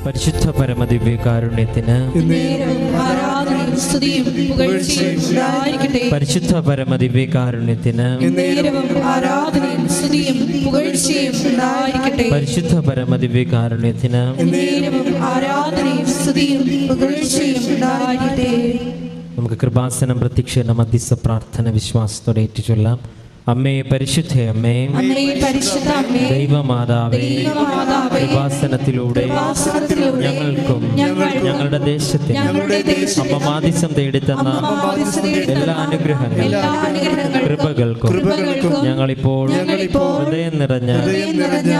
പരിശുദ്ധ പരമദിവ്യകാരുണ്യത്തിന് പരിശുദ്ധ പരമദിവ്യകാരുണ്യത്തിന് പരിശുദ്ധ പരമദിവ്യകാരുണ്യത്തിന് നമുക്ക് കൃപാസനം പ്രത്യക്ഷ മധ്യസ്ഥ പ്രാർത്ഥന വിശ്വാസത്തോടെ ഏറ്റുചൊല്ലാം. അമ്മേ പരിശുദ്ധ അമ്മേ, ദൈവമാതാവേ, കൃപാസനത്തിലൂടെ ഞങ്ങൾക്കും ഞങ്ങളുടെ ദേശത്തിനും അമ്മമാദിസം തേടിത്തന്ന എല്ലാ അനുഗ്രഹങ്ങളും കൃപകൾക്കും ഞങ്ങളിപ്പോൾ ഹൃദയം നിറഞ്ഞ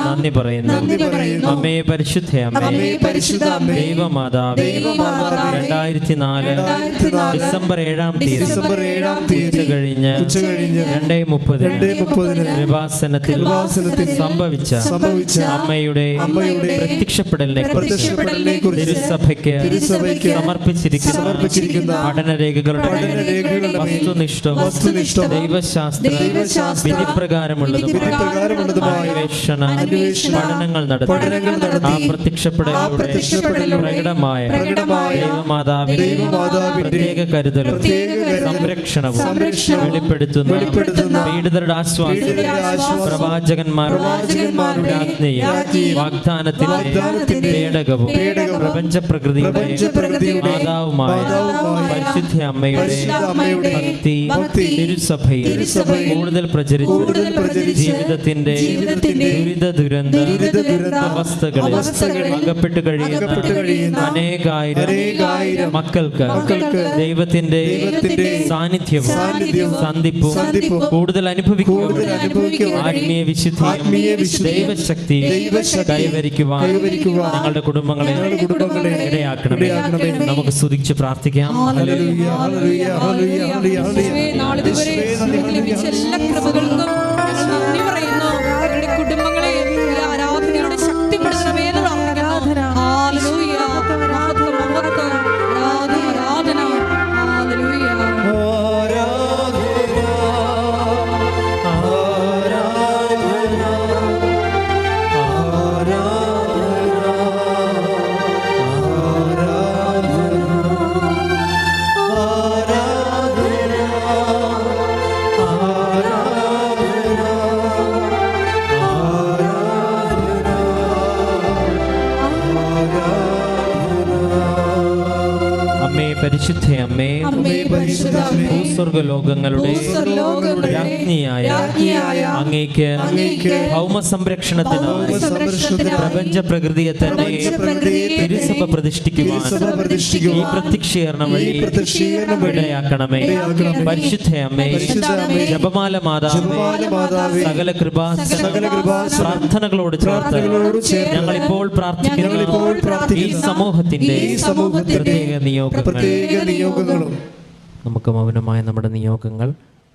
നന്ദി പറയുന്നു. അമ്മേ പരിശുദ്ധ അമ്മേ, ദൈവമാതാവേ, 2004 ഡിസംബർ 7-ാം തീയതി ഉച്ചകഴിഞ്ഞ് 2:30 കൃപാസനത്തിൽ സംഭവിച്ച അമ്മയുടെ പ്രത്യക്ഷപ്പെടലിനെ തിരുസഭയ്ക്ക് സമർപ്പിച്ചിരിക്കുന്ന പഠനരേഖകളുടെ വസ്തുനിഷ്ഠ ദൈവശാസ്ത്ര വിധിപ്രകാരമുള്ളതും പഠനങ്ങൾ നടത്തി ആ പ്രത്യക്ഷപ്പെടലിലൂടെ പ്രകടമായ ദൈവമാതാവിന്റെ പ്രത്യേക കരുതലും സംരക്ഷണവും വെളിപ്പെടുത്തുന്ന പീഡിതരുടെ ആശ്വാസം, പ്രവാചകന്മാരുടെ ആജ്ഞയും വാഗ്ദാനത്തിന്റെ പേടകവും പ്രപഞ്ച പ്രകൃതിയുടെ മാതാവുമായ പരിശുദ്ധ അമ്മയുടെ ഭക്തി തിരുസഭയിൽ കൂടുതൽ പ്രചരിച്ച് ജീവിതത്തിന്റെ ദുരിത അവസ്ഥകളിൽ അകപ്പെട്ടു കഴിയുന്ന അനേകായിരം മക്കൾക്ക് ദൈവത്തിന്റെ സാന്നിധ്യവും സന്ധിപ്പും കൂടുതൽ അനുഭവിക്കുക ആത്മീയ വിശുദ്ധി ദൈവശക്തി കൈവരിക്കുവാൻ ഞങ്ങളുടെ കുടുംബങ്ങളെ ഇടയാക്കണമേ. നമുക്ക് സ്തുതിച്ച് പ്രാർത്ഥിക്കാം. പരിശുദ്ധ അമ്മേ, ഭൂസ്വർഗലോകങ്ങളുടെ രാജ്ഞിയായ അങ്ങേക്ക് ഭൗമ സംരക്ഷണത്തിനായി പ്രപഞ്ച പ്രകൃതിയെ തന്നെ തിരുസഭ പ്രതിഷ്ഠിക്കുവാൻ ഈ പ്രത്യക്ഷീകരണം വഴി ഇടയാക്കണമേ. പരിശുദ്ധ അമ്മേ, ജപമാല മാതാവേ, സകല പ്രാർത്ഥനകളോട് ചേർത്ത് ഞങ്ങളിപ്പോൾ പ്രാർത്ഥിക്കുന്ന ഈ സമൂഹത്തിന്റെ പ്രത്യേക നിയോഗങ്ങളും നമുക്ക് മൗനമായ നമ്മുടെ നിയോഗങ്ങൾ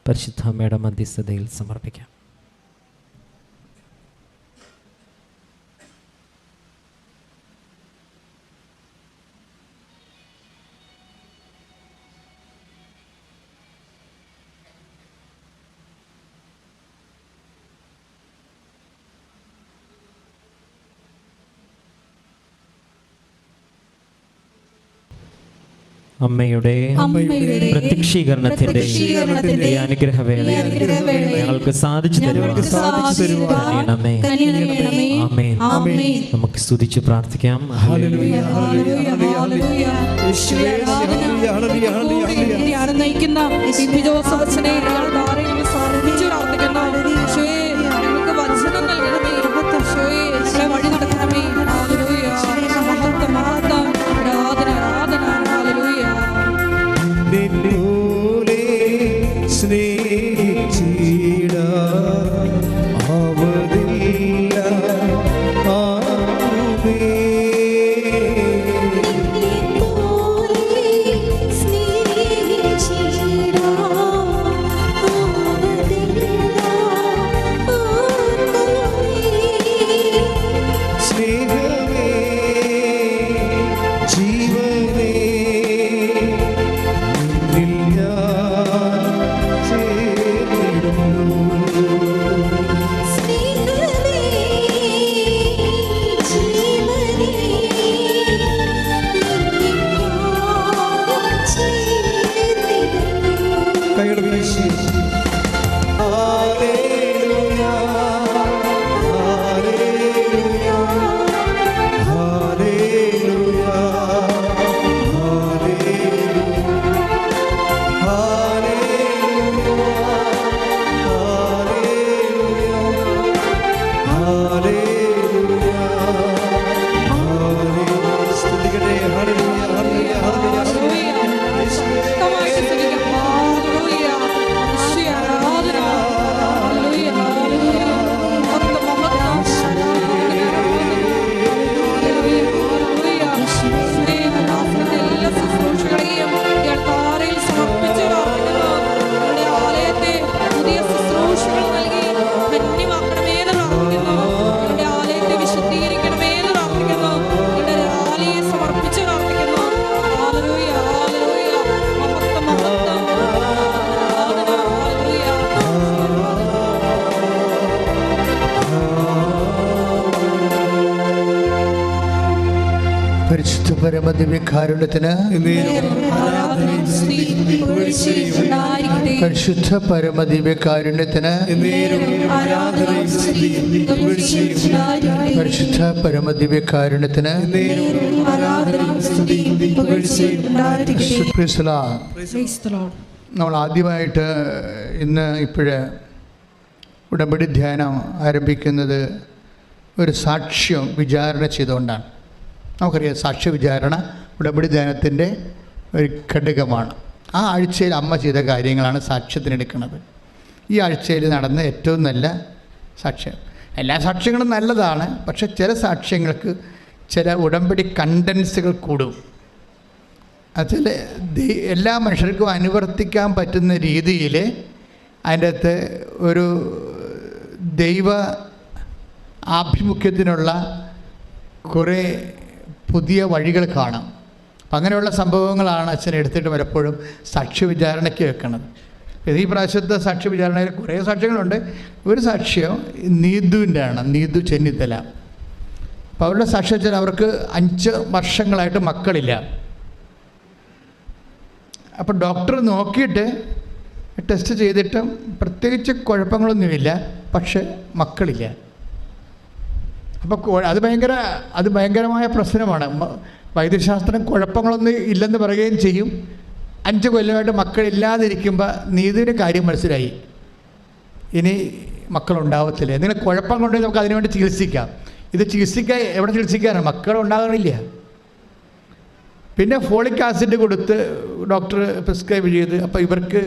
പരിശുദ്ധ അമ്മയുടെ മധ്യസ്ഥതയിൽ സമർപ്പിക്കാം. അമ്മയുടെ പ്രത്യക്ഷീകരണത്തിന്റെ ഈ അനുഗ്രഹവേളയിൽ ഞങ്ങൾക്ക് സാധിച്ചു തരുവാൻ നമുക്ക് സ്തുതിച്ച് പ്രാർത്ഥിക്കാം. സ്നേഹിച്ചിടാ പരിശുദ്ധ പരമദിവ്യകാരുണ്യത്തിന് പരിശുദ്ധ പരമദിവ്യകാരുണ്യത്തിന് പരിശുദ്ധ പരമദിവ്യകാരുണ്യത്തിന് നമ്മൾ ആദ്യമായിട്ട് ഇപ്പോഴ് ഉടമ്പടി ധ്യാനം ആരംഭിക്കുന്നത് ഒരു സാക്ഷ്യം വിചാരണ ചെയ്തുകൊണ്ടാണ്. നമുക്കറിയാം, സാക്ഷ്യ വിചാരണ ഉടമ്പടി ധ്യാനത്തിൻ്റെ ഒരു ഘടകമാണ്. ആ ആഴ്ചയിൽ അമ്മ ചെയ്ത കാര്യങ്ങളാണ് സാക്ഷ്യത്തിനെടുക്കുന്നത്. ഈ ആഴ്ചയിൽ നടന്ന ഏറ്റവും നല്ല സാക്ഷ്യം. എല്ലാ സാക്ഷ്യങ്ങളും നല്ലതാണ്, പക്ഷെ ചില സാക്ഷ്യങ്ങൾക്ക് ചില ഉടമ്പടി കണ്ടൻസുകൾ കൂടും. അതിൽ എല്ലാ മനുഷ്യർക്കും അനുവർത്തിക്കാൻ പറ്റുന്ന രീതിയിൽ അതിൻ്റെ അകത്ത് ഒരു ദൈവ ആഭിമുഖ്യത്തിനുള്ള കുറേ പുതിയ വഴികൾ കാണാം. അപ്പം അങ്ങനെയുള്ള സംഭവങ്ങളാണ് അച്ഛൻ എടുത്തിട്ട് പലപ്പോഴും സാക്ഷ്യ വിചാരണയ്ക്ക് വെക്കുന്നത്. ഈ പ്രാവശ്യത്തെ സാക്ഷ്യ വിചാരണയിൽ കുറേ സാക്ഷ്യങ്ങളുണ്ട്. ഒരു സാക്ഷ്യം നീതുവിൻ്റെ ആണ്, നീതു ചെന്നിത്തല. അപ്പോൾ അവരുടെ സാക്ഷ്യം വെച്ചാൽ അവർക്ക് 5 വർഷങ്ങളായിട്ട് മക്കളില്ല. അപ്പോൾ ഡോക്ടർ നോക്കിയിട്ട് ടെസ്റ്റ് ചെയ്തിട്ടും പ്രത്യേകിച്ച് കുഴപ്പങ്ങളൊന്നുമില്ല, പക്ഷെ മക്കളില്ല. അപ്പോൾ അത് ഭയങ്കരമായ പ്രശ്നമാണ്. വൈദ്യശാസ്ത്രം കുഴപ്പങ്ങളൊന്നും ഇല്ലെന്ന് പറയുകയും ചെയ്യും. 5 കൊല്ലമായിട്ട് മക്കളില്ലാതിരിക്കുമ്പോൾ നീതിയുടെ കാര്യം മനസ്സിലായി, ഇനി മക്കളുണ്ടാവത്തില്ല. എന്തെങ്കിലും കുഴപ്പം കൊണ്ടുപോയി നമുക്ക് അതിനുവേണ്ടി ചികിത്സിക്കാം. ഇത് എവിടെ ചികിത്സിക്കാനാണ്? മക്കളുണ്ടാകണില്ല. പിന്നെ ഫോളിക് ആസിഡ് കൊടുത്ത് ഡോക്ടർ പ്രിസ്ക്രൈബ് ചെയ്ത്, അപ്പോൾ ഇവർക്ക്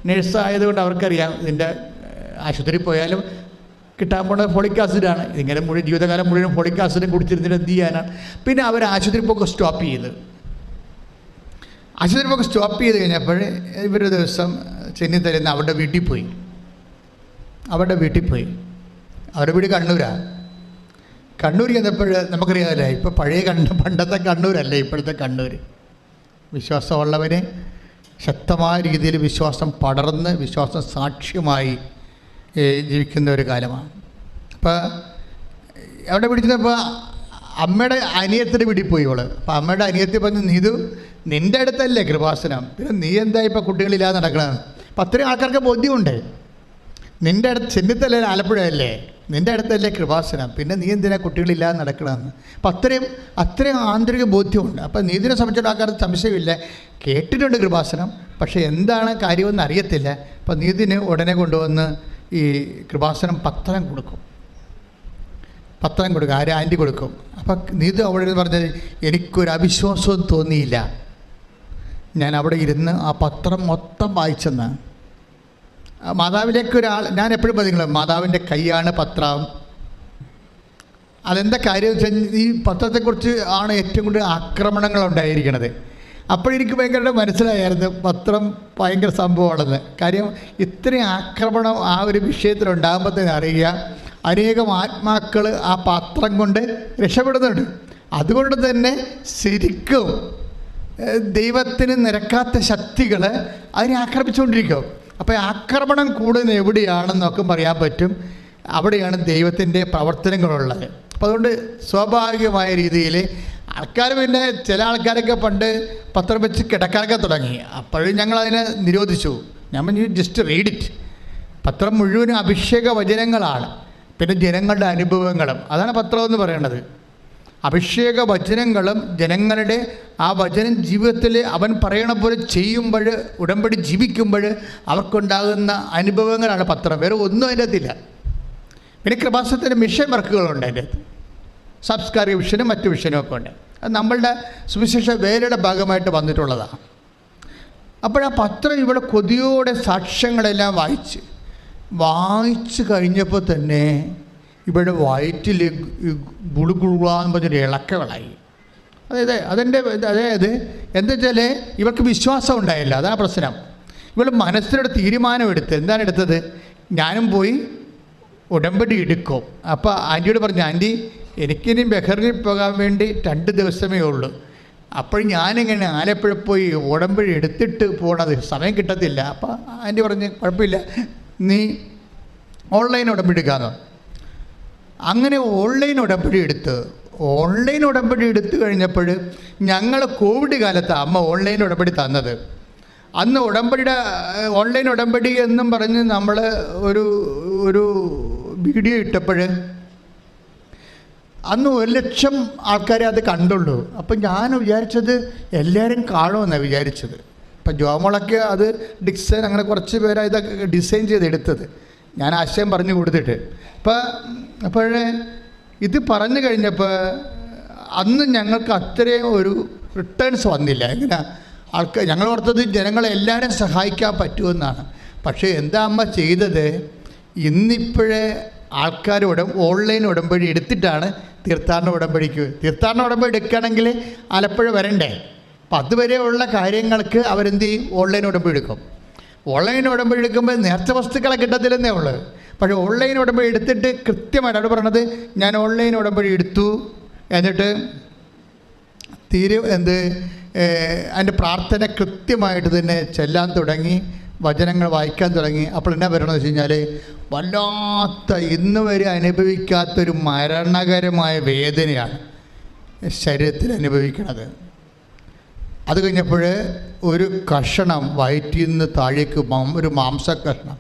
നേഴ്സായതുകൊണ്ട് അവർക്കറിയാം ഇതിൻ്റെ ആശുപത്രിയിൽ പോയാലും കിട്ടാൻ പോണ ഫോളിക് ആസിഡാണ്. ഇതിങ്ങനെ ജീവിതകാലം മുഴുവൻ ഫോളിക് ആസിഡും കുടിച്ചിരുന്നിട്ട് എന്ത് ചെയ്യാനാണ്? പിന്നെ അവർ ആശുപത്രി പോക്ക് സ്റ്റോപ്പ് ചെയ്ത് കഴിഞ്ഞപ്പോൾ ഇവരൊരു ദിവസം ചെന്നിത്തരുന്ന അവരുടെ വീട്ടിൽ പോയി. അവരുടെ വീട് കണ്ണൂർ ചെന്നപ്പോൾ നമുക്കറിയാമല്ലേ, ഇപ്പോൾ പണ്ടത്തെ കണ്ണൂരല്ലേ ഇപ്പോഴത്തെ കണ്ണൂർ. വിശ്വാസമുള്ളവന് ശക്തമായ രീതിയിൽ വിശ്വാസം പടർന്ന് വിശ്വാസം സാക്ഷ്യമായി ജീവിക്കുന്ന ഒരു കാലമാണ്. അപ്പോൾ അവിടെ പിടിച്ചപ്പോൾ അമ്മയുടെ അനിയത്തിൻ്റെ വീട്ടിൽ പോയി ഇവള്. അപ്പോൾ അമ്മയുടെ അനിയത്തി പറഞ്ഞു, നീതു നിൻ്റെ അടുത്തല്ലേ കൃപാസനം, പിന്നെ നീ എന്താ ഇപ്പോൾ കുട്ടികളില്ലാതെ നടക്കണമെന്ന്. അപ്പം അത്രയും ആൾക്കാർക്ക് ബോധ്യമുണ്ട്, നിൻ്റെ അടുത്ത് ചെന്നിത്തല്ലേ ആലപ്പുഴയല്ലേ, നിൻ്റെ അടുത്തല്ലേ കൃപാസനം, പിന്നെ നീ എന്തിനാ കുട്ടികളില്ലാതെ നടക്കണമെന്ന്. അപ്പം അത്രയും ആന്തരിക ബോധ്യമുണ്ട്. അപ്പം നീതിനെ സംബന്ധിച്ചിട്ട് ആൾക്കാർക്ക് സംശയമില്ല, കേട്ടിട്ടുണ്ട് കൃപാസനം, പക്ഷേ എന്താണ് കാര്യമെന്ന് അറിയത്തില്ല. അപ്പം നീതിന് ഉടനെ കൊണ്ടുവന്ന് ഈ കൃപാസനം പത്രം കൊടുക്കും. ആൻറ്റി കൊടുക്കും. അപ്പം നീതു അവിടെ പറഞ്ഞത്, എനിക്കൊരു അവിശ്വാസവും തോന്നിയില്ല, ഞാൻ അവിടെ ഇരുന്ന് ആ പത്രം മൊത്തം വായിച്ചെന്ന്. മാതാവിലേക്ക് ഞാൻ എപ്പോഴും പറയുന്നത്, മാതാവിൻ്റെ കൈയാണ് പത്രം. അതെന്താ കാര്യം വെച്ചാൽ ഈ പത്രത്തെക്കുറിച്ച് ആണ് ഏറ്റവും കൂടുതൽ ആക്രമണങ്ങൾ ഉണ്ടായിരിക്കുന്നത്. അപ്പോഴെനിക്ക് ഭയങ്കര മനസ്സിലായിരുന്നു പത്രം ഭയങ്കര സംഭവമാണെന്ന്. കാര്യം ഇത്രയും ആക്രമണം ആ ഒരു വിഷയത്തിലുണ്ടാകുമ്പോൾ തന്നെ അറിയുക, അനേകം ആത്മാക്കൾ ആ പത്രം കൊണ്ട് രക്ഷപ്പെടുന്നുണ്ട്. അതുകൊണ്ട് തന്നെ ശരിക്കും ദൈവത്തിന് നിരക്കാത്ത ശക്തികൾ അതിനെ ആക്രമിച്ചുകൊണ്ടിരിക്കും. അപ്പോൾ ആക്രമണം കൂടുന്ന എവിടെയാണെന്നൊക്കെ പറയാൻ പറ്റും, അവിടെയാണ് ദൈവത്തിൻ്റെ പ്രവർത്തനങ്ങളുള്ളത്. അപ്പോൾ അതുകൊണ്ട് സ്വാഭാവികമായ രീതിയിൽ ആൾക്കാർ, പിന്നെ ചില ആൾക്കാരൊക്കെ പണ്ട് പത്രം വെച്ച് കിടക്കാനൊക്കെ തുടങ്ങി. അപ്പോഴും ഞങ്ങളതിനെ നിരോധിച്ചു. ഞാൻ ജസ്റ്റ് റീഡ് ഇറ്റ്. പത്രം മുഴുവനും അഭിഷേക വചനങ്ങളാണ്, പിന്നെ ജനങ്ങളുടെ അനുഭവങ്ങളും. അതാണ് പത്രം എന്ന് പറയുന്നത്. അഭിഷേക വചനങ്ങളും ജനങ്ങളുടെ ആ വചനം ജീവിതത്തിൽ അവൻ പറയണ പോലെ ചെയ്യുമ്പോൾ, ഉടമ്പടി ജീവിക്കുമ്പോൾ അവർക്കുണ്ടാകുന്ന അനുഭവങ്ങളാണ് പത്രം. വേറെ ഒന്നും അതിൻ്റെ അകത്തില്ല. പിന്നെ കൃപാസനത്തിൻ്റെ മിഷൻ വർക്കുകളുണ്ട് അതിൻ്റെ അകത്ത്, സാംസ്കാരിക വിഷനും മറ്റു വിഷനും ഒക്കെ ഉണ്ട്. അത് നമ്മളുടെ സുവിശേഷ വേലയുടെ ഭാഗമായിട്ട് വന്നിട്ടുള്ളതാണ്. അപ്പോഴാ പത്രം ഇവിടെ കൊതിയോടെ സാക്ഷ്യങ്ങളെല്ലാം വായിച്ച് കഴിഞ്ഞപ്പോൾ തന്നെ ഇവിടെ വയറ്റിൽ ഗുളുഗുളാന്ന് പറഞ്ഞൊരു ഇളക്കകളായി. അതായത് എന്താ വെച്ചാൽ ഇവർക്ക് വിശ്വാസം ഉണ്ടായില്ല, അതാണ് പ്രശ്നം. ഇവൾ മനസ്സിലൊരു തീരുമാനമെടുത്ത്, എന്താണ് എടുത്തത്? ഞാനും പോയി ഉടമ്പടി എടുക്കും. അപ്പോൾ ആൻറ്റിയോട് പറഞ്ഞു, ആൻറ്റി എനിക്കിനി ബഹറിനിൽ പോകാൻ വേണ്ടി 2 ദിവസമേ ഉള്ളൂ. അപ്പോൾ ഞാനിങ്ങനെ ആലപ്പുഴ പോയി ഉടമ്പടി എടുത്തിട്ട് പോകണത് സമയം കിട്ടത്തില്ല. അപ്പോൾ ആൻറ്റി പറഞ്ഞ്, കുഴപ്പമില്ല, നീ ഓൺലൈൻ ഉടമ്പടി എടുക്കാമെന്ന്. അങ്ങനെ ഓൺലൈൻ ഉടമ്പടി എടുത്ത് ഓൺലൈൻ ഉടമ്പടി എടുത്തു കഴിഞ്ഞപ്പോൾ ഞങ്ങൾ കോവിഡ് കാലത്ത് അമ്മ ഓൺലൈൻ ഉടമ്പടി തന്നത്. അന്ന് ഉടമ്പടിയുടെ ഓൺലൈൻ ഉടമ്പടി എന്നും പറഞ്ഞ് നമ്മൾ ഒരു വീഡിയോ ഇട്ടപ്പോൾ അന്ന് 1,00,000 ആൾക്കാരെ അത് കണ്ടുള്ളൂ. അപ്പം ഞാൻ വിചാരിച്ചത് എല്ലാവരും കാണുമെന്നാണ് വിചാരിച്ചത്. ഇപ്പം ജോമോളൊക്കെ അത് ഡിസൈൻ അങ്ങനെ കുറച്ച് പേരാ ഇതൊക്കെ ഡിസൈൻ ചെയ്തെടുത്തത്, ഞാൻ ആശയം പറഞ്ഞു കൊടുത്തിട്ട്. അപ്പോഴേ ഇത് പറഞ്ഞു കഴിഞ്ഞപ്പോൾ അന്ന് ഞങ്ങൾക്ക് അത്രയും ഒരു റിട്ടേൺസ് വന്നില്ല. എങ്ങനെ ആൾക്കാർ ഞങ്ങൾ ഓർത്തത് ജനങ്ങളെ എല്ലാവരും സഹായിക്കാൻ പറ്റുമെന്നാണ്. പക്ഷേ എന്താ അമ്മ ചെയ്തത്, ഇന്നിപ്പോഴേ ആൾക്കാർ ഓൺലൈൻ ഉടമ്പടി എടുത്തിട്ടാണ് തീർത്ഥാടന ഉടമ്പടി എടുക്കുകയാണെങ്കിൽ ആലപ്പുഴ വരണ്ടേ. അപ്പം അതുവരെയുള്ള കാര്യങ്ങൾക്ക് അവരെന്ത് ചെയ്യും, ഓൺലൈൻ ഉടമ്പടി എടുക്കും. ഓൺലൈൻ ഉടമ്പടി എടുക്കുമ്പോൾ നേർച്ച വസ്തുക്കളെ കിട്ടത്തില്ലെന്നേ ഉള്ളൂ. പക്ഷേ ഓൺലൈൻ ഉടമ്പടി എടുത്തിട്ട് കൃത്യമായിട്ട് അവിടെ പറയണത്, ഞാൻ ഓൺലൈൻ ഉടമ്പടി എടുത്തു, എന്നിട്ട് അതിൻ്റെ പ്രാർത്ഥന കൃത്യമായിട്ട് തന്നെ ചെല്ലാൻ തുടങ്ങി, വചനങ്ങൾ വായിക്കാൻ തുടങ്ങി. അപ്പോൾ എന്നാ പറയണമെന്ന് വെച്ച് കഴിഞ്ഞാൽ, വല്ലാത്ത ഇന്ന് വരെ അനുഭവിക്കാത്തൊരു മരണകരമായ വേദനയാണ് ശരീരത്തിൽ അനുഭവിക്കുന്നത്. അത് കഴിഞ്ഞപ്പോൾ ഒരു കഷണം വയറ്റിൽ നിന്ന് താഴേക്ക് ഒരു മാംസ കഷണം,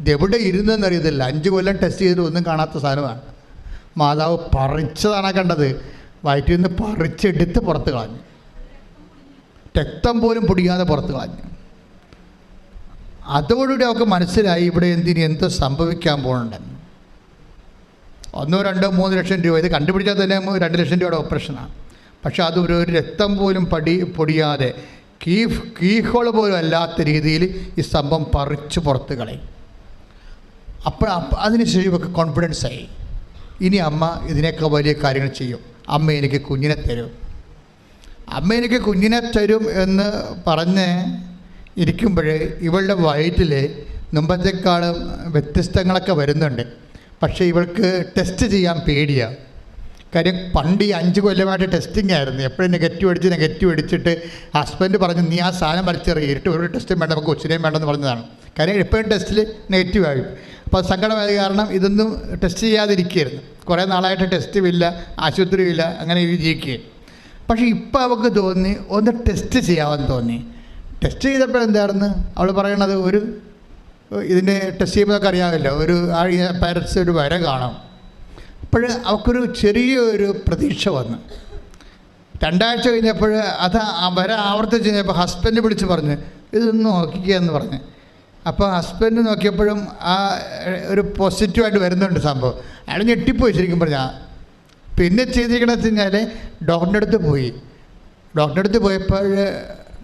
ഇതെവിടെ ഇരുന്നെന്നറിയത്തില്ല. 5 കൊല്ലം ടെസ്റ്റ് ചെയ്തിട്ട് ഒന്നും കാണാത്ത സാധനമാണ്. മാതാവ് പറിച്ചതാണ് കണ്ടത്, വയറ്റിൽ നിന്ന് പറിച്ചെടുത്ത് പുറത്ത് കളഞ്ഞു, രക്തം പോലും പൊടിയാതെ പുറത്ത് കളഞ്ഞു. അതോടുകൂടി അവർക്ക് മനസ്സിലായി ഇവിടെ എന്തോ സംഭവിക്കാൻ പോകുന്നുണ്ടെന്ന്. 1, 2, 3 ലക്ഷം രൂപ, ഇത് കണ്ടുപിടിച്ചാൽ തന്നെ 2 ലക്ഷം രൂപയുടെ ഓപ്പറേഷനാണ്. പക്ഷെ അത് ഒരു രക്തം പോലും പൊടിയാതെ കീഹോൾ പോലും അല്ലാത്ത രീതിയിൽ ഈ സംഭവം പറിച്ച് പുറത്ത് കളയും. അപ്പോൾ അതിനുശേഷം ഇവർക്ക് കോൺഫിഡൻസ് ആയി, ഇനി അമ്മ ഇതിനേക്കാൾ വലിയ കാര്യങ്ങൾ ചെയ്യും, അമ്മ എനിക്ക് കുഞ്ഞിനെ തരും എന്ന് പറഞ്ഞ് ഇരിക്കുമ്പോൾ ഇവളുടെ വയറ്റിൽ മുമ്പത്തെക്കാളും വ്യത്യസ്തങ്ങളൊക്കെ വരുന്നുണ്ട്. പക്ഷേ ഇവൾക്ക് ടെസ്റ്റ് ചെയ്യാൻ പേടിയാണ്. കാര്യം പണ്ട് ഈ 5 കൊല്ലമായിട്ട് ടെസ്റ്റിംഗ് ആയിരുന്നു. എപ്പോഴും നെഗറ്റീവ് അടിച്ചിട്ട് ഹസ്ബൻഡ് പറഞ്ഞു, നീ ആ സാധനം വലിച്ചെറിയിട്ട് ഒരു ടെസ്റ്റും വേണ്ട, നമുക്ക് കൊച്ചിനെയും വേണ്ടെന്ന് പറഞ്ഞതാണ്. കാര്യം എപ്പോഴും ടെസ്റ്റിൽ നെഗറ്റീവായി. അപ്പോൾ സങ്കടമായത് കാരണം ഇതൊന്നും ടെസ്റ്റ് ചെയ്യാതിരിക്കുകയായിരുന്നു. കുറേ നാളായിട്ട് ടെസ്റ്റുമില്ല, ആശുപത്രിയില്ല, അങ്ങനെ ജീവിക്കുകയും. പക്ഷേ ഇപ്പോൾ അവൾക്ക് തോന്നി ഒന്ന് ടെസ്റ്റ് ചെയ്യാമെന്ന് തോന്നി. ടെസ്റ്റ് ചെയ്തപ്പോൾ എന്താണെന്ന് അവൾ പറയണത്, ഇതിൻ്റെ ടെസ്റ്റ് ചെയ്യുമ്പോൾ നമുക്ക് അറിയാമല്ലോ, പാരറ്റ്സ് ഒരു വര കാണാം. അപ്പോൾ അവൾക്കൊരു ചെറിയൊരു പ്രതീക്ഷ വന്നു. 2 ആഴ്ച കഴിഞ്ഞപ്പോൾ അത് ആ വര ആവർത്തിച്ച് കഴിഞ്ഞപ്പോൾ ഹസ്ബൻഡ് വിളിച്ച് പറഞ്ഞ്, ഇതൊന്ന് നോക്കിക്കുക എന്ന് പറഞ്ഞ്. അപ്പോൾ ഹസ്ബൻഡ് നോക്കിയപ്പോഴും ആ ഒരു പോസിറ്റീവായിട്ട് വരുന്നുണ്ട് സംഭവം. അയാൾ ഞെട്ടിപ്പോയി ശരിക്കും പറഞ്ഞാൽ. പിന്നെ ചെയ്തിരിക്കണമെന്ന് വെച്ച് കഴിഞ്ഞാൽ ഡോക്ടറിൻ്റെ അടുത്ത് പോയപ്പോൾ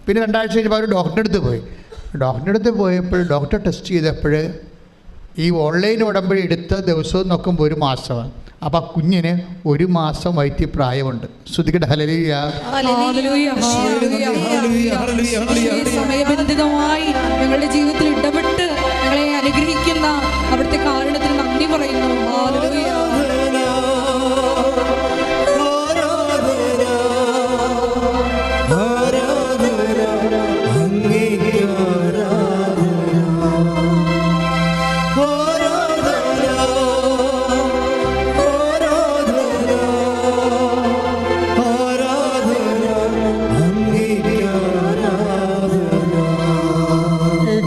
പിന്നെ 2 ആഴ്ച കഴിഞ്ഞപ്പോൾ അവർ ഡോക്ടറിൻ്റെ അടുത്ത് പോയപ്പോൾ ഡോക്ടർ ടെസ്റ്റ് ചെയ്തപ്പോൾ ഈ ഓൺലൈൻ ഉടമ്പടി എടുത്ത ദിവസവും നോക്കുമ്പോൾ 1 മാസമാണ്. അപ്പം ആ കുഞ്ഞിന് 1 മാസം വയറ്റി പ്രായമുണ്ട്. ശ്രുതികട ഹല്ലേലൂയ. സമയബന്ധിതമായി ഞങ്ങളുടെ ജീവിതത്തിൽ ഇടപെട്ട് ഞങ്ങളെ അനുഗ്രഹിക്കുന്ന അവിടുത്തെ കാരണത്തിന് നന്ദി പറയുന്നു.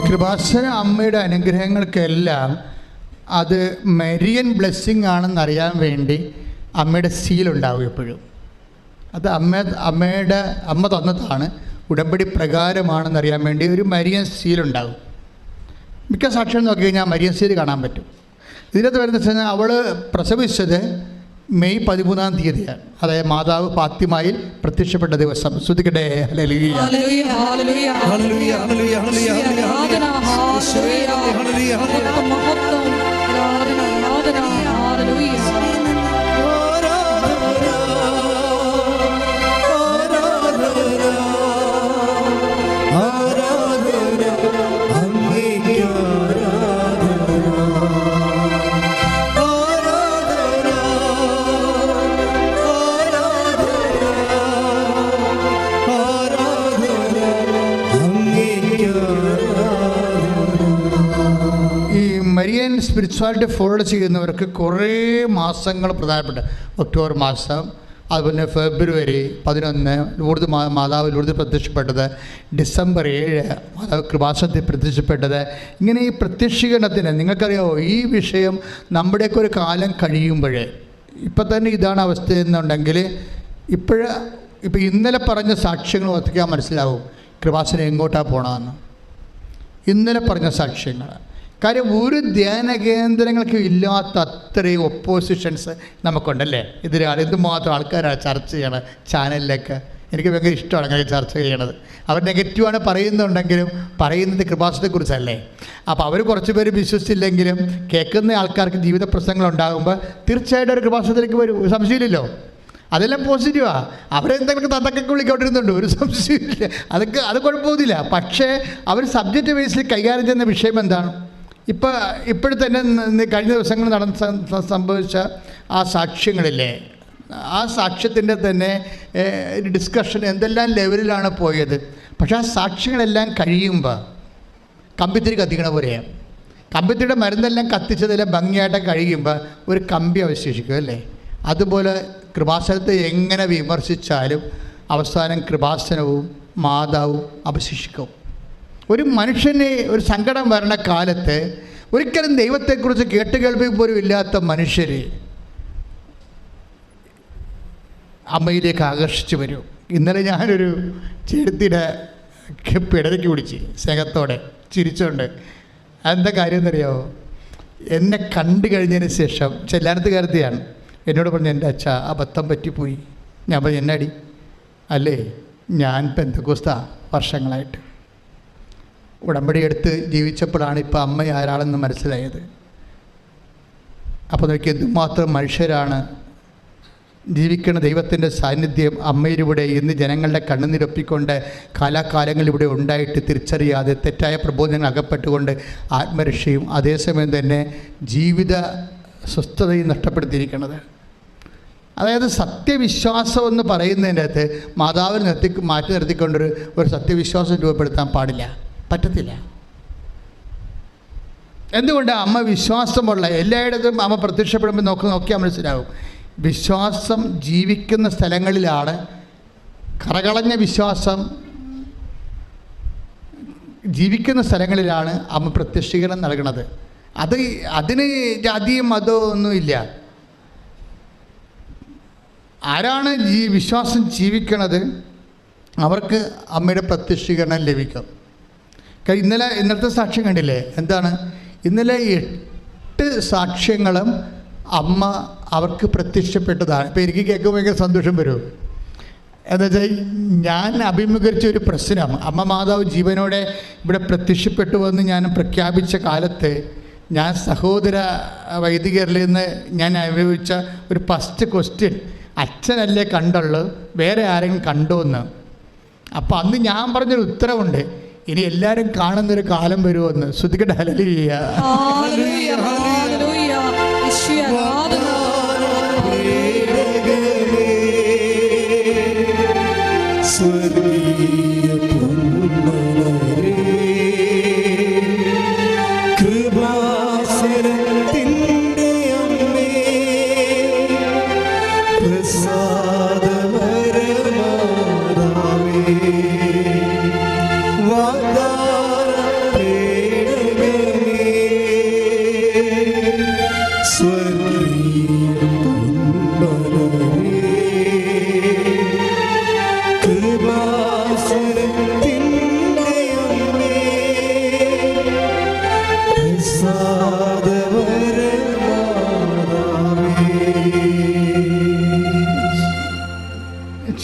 കൃപാസന അമ്മയുടെ അനുഗ്രഹങ്ങൾക്കെല്ലാം അത് മരിയൻ ബ്ലെസ്സിങ് ആണെന്നറിയാൻ വേണ്ടി അമ്മയുടെ സീലുണ്ടാവും എപ്പോഴും. അത് അമ്മ തന്നതാണ്, ഉടമ്പടി പ്രകാരമാണെന്നറിയാൻ വേണ്ടി ഒരു മരിയൻ സീലുണ്ടാവും. മിക്ക സാക്ഷ്യം നോക്കി കഴിഞ്ഞാൽ മരിയൻ സീൽ കാണാൻ പറ്റും. ഇതിനകത്ത് വരുന്ന വെച്ച് കഴിഞ്ഞാൽ അവൾ പ്രസവിച്ചത് മെയ് 13-ാം തീയതിയാണ്. അതായത് മാതാവ് ഫാത്തിമയിൽ പ്രത്യക്ഷപ്പെട്ട ദിവസം. ശ്രുതിക്കട്ടെ ഹല്ലേലൂയ. സ്പിരിച്വാലിറ്റി ഫോളോ ചെയ്യുന്നവർക്ക് കുറേ മാസങ്ങൾ പ്രധാനപ്പെട്ട ഒക്ടോബർ മാസം, അതുപോലെ ഫെബ്രുവരി 11 ലൂർദ് മാതാവ് ലൂർദ് പ്രത്യക്ഷപ്പെട്ടത്, December 7 മാതാവ് കൃപാസനത്തിൽ പ്രത്യക്ഷപ്പെട്ടത്. ഇങ്ങനെ ഈ പ്രത്യക്ഷീകരണത്തിന് നിങ്ങൾക്കറിയാമോ, ഈ വിഷയം നമ്മുടെയൊക്കെ ഒരു കാലം കഴിയുമ്പോഴേ, ഇപ്പം തന്നെ ഇതാണ് അവസ്ഥ എന്നുണ്ടെങ്കിൽ ഇപ്പം ഇന്നലെ പറഞ്ഞ സാക്ഷ്യങ്ങൾ ഓർത്തിക്കാൻ മനസ്സിലാവും കൃപാസനം എങ്ങോട്ടാണ് പോകണമെന്ന്. ഇന്നലെ പറഞ്ഞ സാക്ഷ്യങ്ങൾ, കാര്യം ഒരു ധ്യാന കേന്ദ്രങ്ങൾക്ക് ഇല്ലാത്ത അത്രയും ഒപ്പോസിഷൻസ് നമുക്കുണ്ടല്ലേ. എന്തുമാത്രം ആൾക്കാരാണ് ചർച്ച ചെയ്യണത് ചാനലിലേക്ക്. എനിക്ക് ഭയങ്കര ഇഷ്ടമാണ് അങ്ങനെ ചർച്ച ചെയ്യണത്. അവർ നെഗറ്റീവാണ് പറയുന്നുണ്ടെങ്കിലും പറയുന്നത് കൃപാസനത്തെക്കുറിച്ചല്ലേ. അപ്പോൾ അവർ കുറച്ച് പേര് വിശ്വസിച്ചില്ലെങ്കിലും കേൾക്കുന്ന ആൾക്കാർക്ക് ജീവിത പ്രശ്നങ്ങളുണ്ടാകുമ്പോൾ തീർച്ചയായിട്ടും ഒരു കൃപാസനത്തിലേക്ക് വരും, സംശയമില്ലല്ലോ. അതെല്ലാം പോസിറ്റീവാണ്. അവരെന്തെങ്കിലും തത്തക്കൊക്കെ വിളിക്കൊണ്ടിരുന്നുണ്ട്, ഒരു സംശയമില്ല, അത് കുഴപ്പമൊന്നുമില്ല. പക്ഷേ അവർ സബ്ജക്റ്റ് ബേസിൽ കൈകാര്യം ചെയ്യുന്ന വിഷയം എന്താണ്? ഇപ്പോഴത്തന്നെ കഴിഞ്ഞ ദിവസങ്ങൾ സംഭവിച്ച ആ സാക്ഷ്യങ്ങളില്ലേ, ആ സാക്ഷ്യത്തിൻ്റെ തന്നെ ഡിസ്കഷൻ എന്തെല്ലാം ലെവലിലാണ് പോയത്. പക്ഷേ ആ സാക്ഷ്യങ്ങളെല്ലാം കഴിയുമ്പോൾ കമ്പിത്തിരി കത്തിക്കണ പോലെയാണ്. കമ്പിത്തിരിയുടെ മരുന്നെല്ലാം കത്തിച്ചതെല്ലാം ഭംഗിയായിട്ട് കഴിയുമ്പോൾ ഒരു കമ്പി അവശേഷിക്കും അല്ലേ. അതുപോലെ കൃപാസനത്തെ എങ്ങനെ വിമർശിച്ചാലും അവസാനം കൃപാസനവും മാതാവും അവശേഷിക്കും. ഒരു മനുഷ്യന് ഒരു സങ്കടം വരണ കാലത്ത് ഒരിക്കലും ദൈവത്തെക്കുറിച്ച് കേട്ടുകേൾവി പോലും ഇല്ലാത്ത മനുഷ്യർ അമ്മയിലേക്ക് ആകർഷിച്ചു വരും. ഇന്നലെ ഞാനൊരു ചേർത്തിയുടെ പിടരയ്ക്ക് പിടിച്ച് സ്നേഹത്തോടെ ചിരിച്ചുകൊണ്ട്. അതെന്താ കാര്യം എന്നറിയാമോ? എന്നെ കണ്ടു കഴിഞ്ഞതിന് ശേഷം ചെല്ലാനത്തുകാരത്തെയാണ് എന്നോട് പറഞ്ഞു, എൻ്റെ അച്ഛ അബദ്ധം പറ്റിപ്പോയി. ഞാൻ പറഞ്ഞു, എന്നാടി? അല്ലേ, ഞാൻ പെന്തക്കോസ്താ വർഷങ്ങളായിട്ട് ഉടമ്പടി എടുത്ത് ജീവിച്ചപ്പോഴാണ് ഇപ്പോൾ അമ്മ ആരാളെന്ന് മനസ്സിലായത്. അപ്പോൾ നോക്കി എന്തുമാത്രം മനുഷ്യരാണ് ജീവിക്കുന്ന. ദൈവത്തിൻ്റെ സാന്നിധ്യം അമ്മയിലൂടെ ഇന്ന് ജനങ്ങളുടെ കണ്ണുനിരപ്പിക്കൊണ്ട് കാലാകാലങ്ങളിലൂടെ ഉണ്ടായിട്ട് തിരിച്ചറിയാതെ തെറ്റായ പ്രബോധനങ്ങൾ അകപ്പെട്ടുകൊണ്ട് ആത്മരക്ഷയും അതേസമയം തന്നെ ജീവിത സ്വസ്ഥതയും നഷ്ടപ്പെടുത്തിയിരിക്കുന്നത്. അതായത് സത്യവിശ്വാസം എന്ന് പറയുന്നതിൻ്റെ അകത്ത് മാതാവിനെ മാറ്റി നിർത്തിക്കൊണ്ടൊരു സത്യവിശ്വാസം രൂപപ്പെടുത്താൻ പാടില്ല, പറ്റത്തില്ല. എന്തുകൊണ്ട്? അമ്മ വിശ്വാസമുള്ള എല്ലായിടത്തും അമ്മ പ്രത്യക്ഷപ്പെടുമ്പോൾ നോക്കിയാൽ മനസ്സിലാവും. വിശ്വാസം ജീവിക്കുന്ന സ്ഥലങ്ങളിലാണ്, കറകളഞ്ഞ വിശ്വാസം ജീവിക്കുന്ന സ്ഥലങ്ങളിലാണ് അമ്മ പ്രത്യക്ഷീകരണം നൽകുന്നത്. അതിന് ജാതിയും മതവും ഒന്നുമില്ല. ആരാണ് വിശ്വാസം ജീവിക്കണത് അവർക്ക് അമ്മയുടെ പ്രത്യക്ഷീകരണം ലഭിക്കും. ഇന്നലത്തെ സാക്ഷ്യം കണ്ടില്ലേ? എന്താണ്? ഇന്നലെ 8 സാക്ഷ്യങ്ങളും അമ്മ അവർക്ക് പ്രത്യക്ഷപ്പെട്ടതാണ്. ഇപ്പോൾ എനിക്ക് കേൾക്കുമ്പോൾ ഭയങ്കര സന്തോഷം വരും. എന്നുവെച്ചാൽ ഞാൻ അഭിമുഖീകരിച്ച ഒരു പ്രശ്നം, അമ്മ മാതാവ് ജീവനോടെ ഇവിടെ പ്രത്യക്ഷപ്പെട്ടുവെന്ന് ഞാൻ പ്രഖ്യാപിച്ച കാലത്ത് ഞാൻ സഹോദര വൈദികരിൽ നിന്ന് ഞാൻ അനുഭവിച്ച ഒരു ഫസ്റ്റ് ക്വസ്റ്റ്യൻ, അച്ഛനല്ലേ കണ്ടുള്ളൂ, വേറെ ആരെങ്കിലും കണ്ടോ എന്ന്. അപ്പോൾ അന്ന് ഞാൻ പറഞ്ഞൊരു ഉത്തരവുണ്ട്, ഇനി എല്ലാവരും കാണുന്നൊരു കാലം വരുമെന്ന്. ശ്രദ്ധിക്കട്ടെ. ഹല്ലേലൂയ.